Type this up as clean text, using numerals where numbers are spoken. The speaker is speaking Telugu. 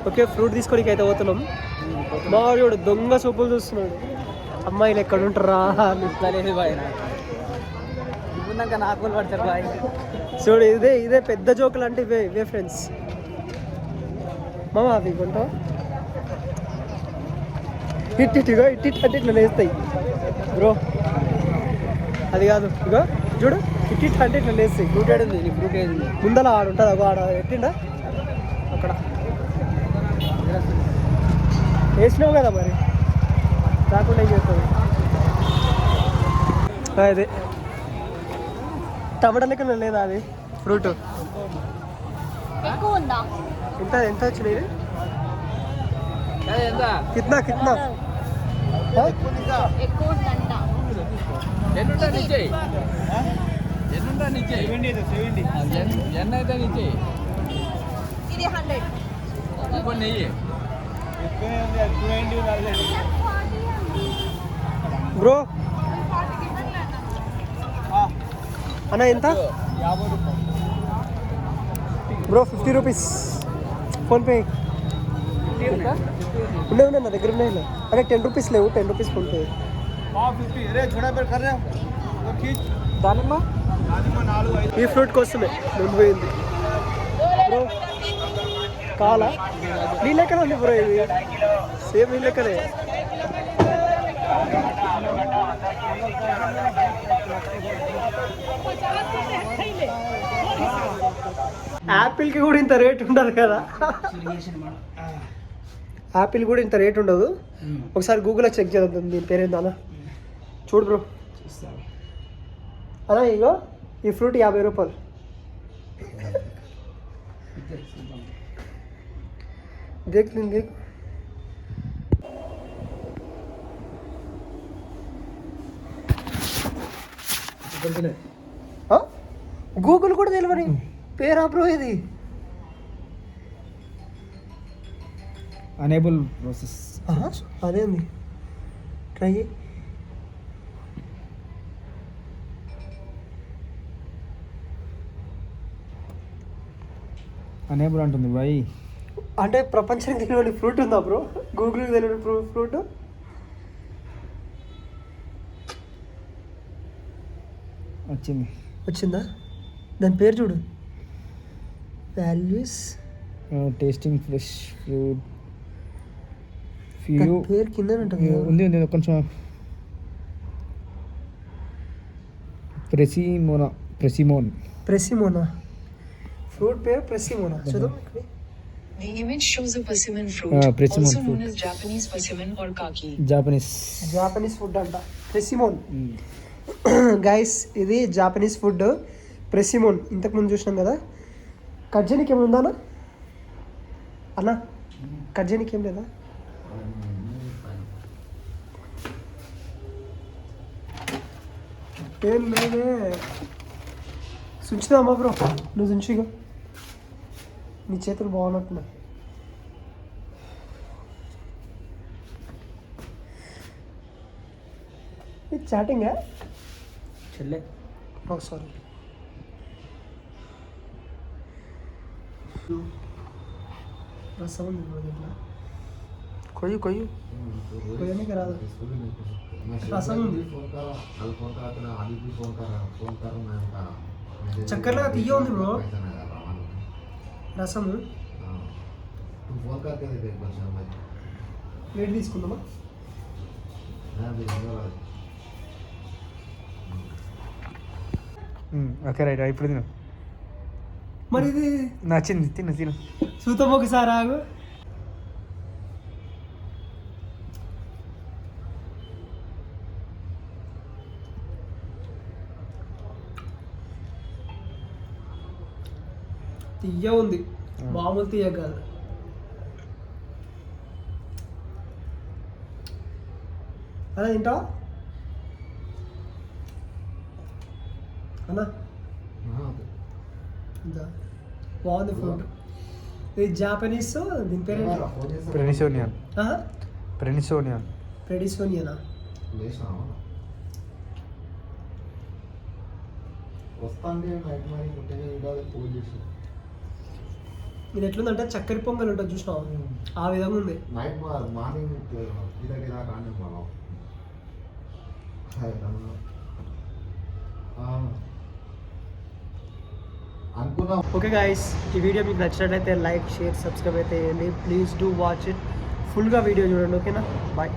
ఓకే ఫ్రూట్ తీసుకోనికి అయితే పోతున్నాం. మావాడు దొంగ చూపులు చూస్తున్నాడు, అమ్మాయిలు ఎక్కడ ఉంటారా లేదు బాయ్, నాకు పడతారు బాయ్. చూడు ఇదే పెద్ద జోకులు అంటే ఇవే ఫ్రెండ్స్. మామ అవి కొంటావా? ఇట్టిగా అంటే ఇట్లా లేస్తాయి బ్రో, అది కాదు ఇగో చూడు ఇట్ అంటే ఇట్లా లేస్తాయి. ఫ్రూట్ ఏడు ఉంది, నీ ఫ్రూట్ ఏది ఉంది? ముందర ఆడ ఉంటుంది, అగో ఆడ ఎట్టిండా అక్కడ వేసినావు కదా, మరి రాకుండా ఏం చేస్తుంది. అదే టమాటా లెక్క లేదా అది ఫ్రూట్? ఎంత వచ్చినాయి? కిత్నా కిత్నా బ్రో అన్న ఎంత బ్రో? 50 రూపీస్ ఫోన్పే ఉన్నాయి నా దగ్గర ఉన్నాయి. అదే 10 రూపీస్ లేవు, 10 రూపీస్ ఫోన్పే. ఈ ఫ్రూట్ కోసమే మేము పోయింది బ్రో. కావాలా? నీ లెక్కనే ఉంది బ్రో, ఇది సేమ్ నీ లెక్కనే. యాపిల్కి కూడా ఇంత రేట్ ఉండదు కదా, యాపిల్ కూడా ఇంత రేట్ ఉండదు. ఒకసారి గూగుల్లో చెక్ చేద్దాం దీని పేరేందా. చూడు బ్రో అలా ఇగో ఈ ఫ్రూట్ 50 రూపాయలు. దేక్ దేక్ గూగుల్ కూడా తెలియని పేరా బ్రో ఇది? అనేబుల్ ప్రాసెస్ అదేంది, ట్రై అనేబుల్ అంటుంది బాయ్. అంటే ప్రపంచానికి తెలియని ఫ్రూట్ ఉందా బ్రో? గూగుల్కి తెలియని ఫ్రూట్ వచ్చిందా? దాని పేరు చూడు, వాల్యూస్ టేస్టింగ్ ఫ్రెష్ ఫ్రూట్ పేరు కింద ఉంది కొంచెం. ప్రెసిమోనా ఫ్రూట్ పేరు ప్రెసిమోనా. చదువు. The image shows a persimmon fruit, also known as Japanese persimmon or kaki. Japanese food అంట ప్రెసిమోన్. గైస్ ఇది జాపనీస్ ఫుడ్ ప్రెసిమోన్. ఇంతకుముందు చూసినాం కదా. కట్ చేయడానికి ఏముందా అన్న? కట్ చేయడానికి ఏం లేదా? ఏం లేదే. సుంచుదామా బ్రో? నువ్వు సుంచిగా, నీ చేతులు బాగున్నట్టున్నాయి. ఇది చాటింగా చెల్లె? సారీ. రసం ఉంది బ్రో దీంట్లో. కొయ్యనికి రాదు, రసం ఉంది. చక్కెరలాగా తీయ ఉంది బ్రో రసము. ప్లేట్ తీసుకుందామా? ఓకే రైట్, ఇప్పుడు తిను. మరి ఇది నచ్చింది, తిను. చూద్దాం ఒకసారి, ఆగు. తీయ ఉంది, మామూలు తీయ కాదు. అలా తింటావా అన్నా? బాగుంది ఫ్రూట్. ఇది జాపనీస్, దీని పేరు ప్రెడిసోనియనా? ఇది ఎట్లుందంటే చక్కెర పొంగల్ ఉంటుంది చూసినావు, ఆ విధంగా ఉంది. నైట్ మార్నింగ్ గిరా కానీ మనం అనుకున్నాం. ఓకే గాయస్, ఈ వీడియో మీకు నచ్చినట్లయితే లైక్, షేర్, సబ్స్క్రైబ్ అయితే చేయండి. ప్లీజ్ డూ వాచ్ ఇట్, ఫుల్గా వీడియో చూడండి. ఓకేనా, బాయ్.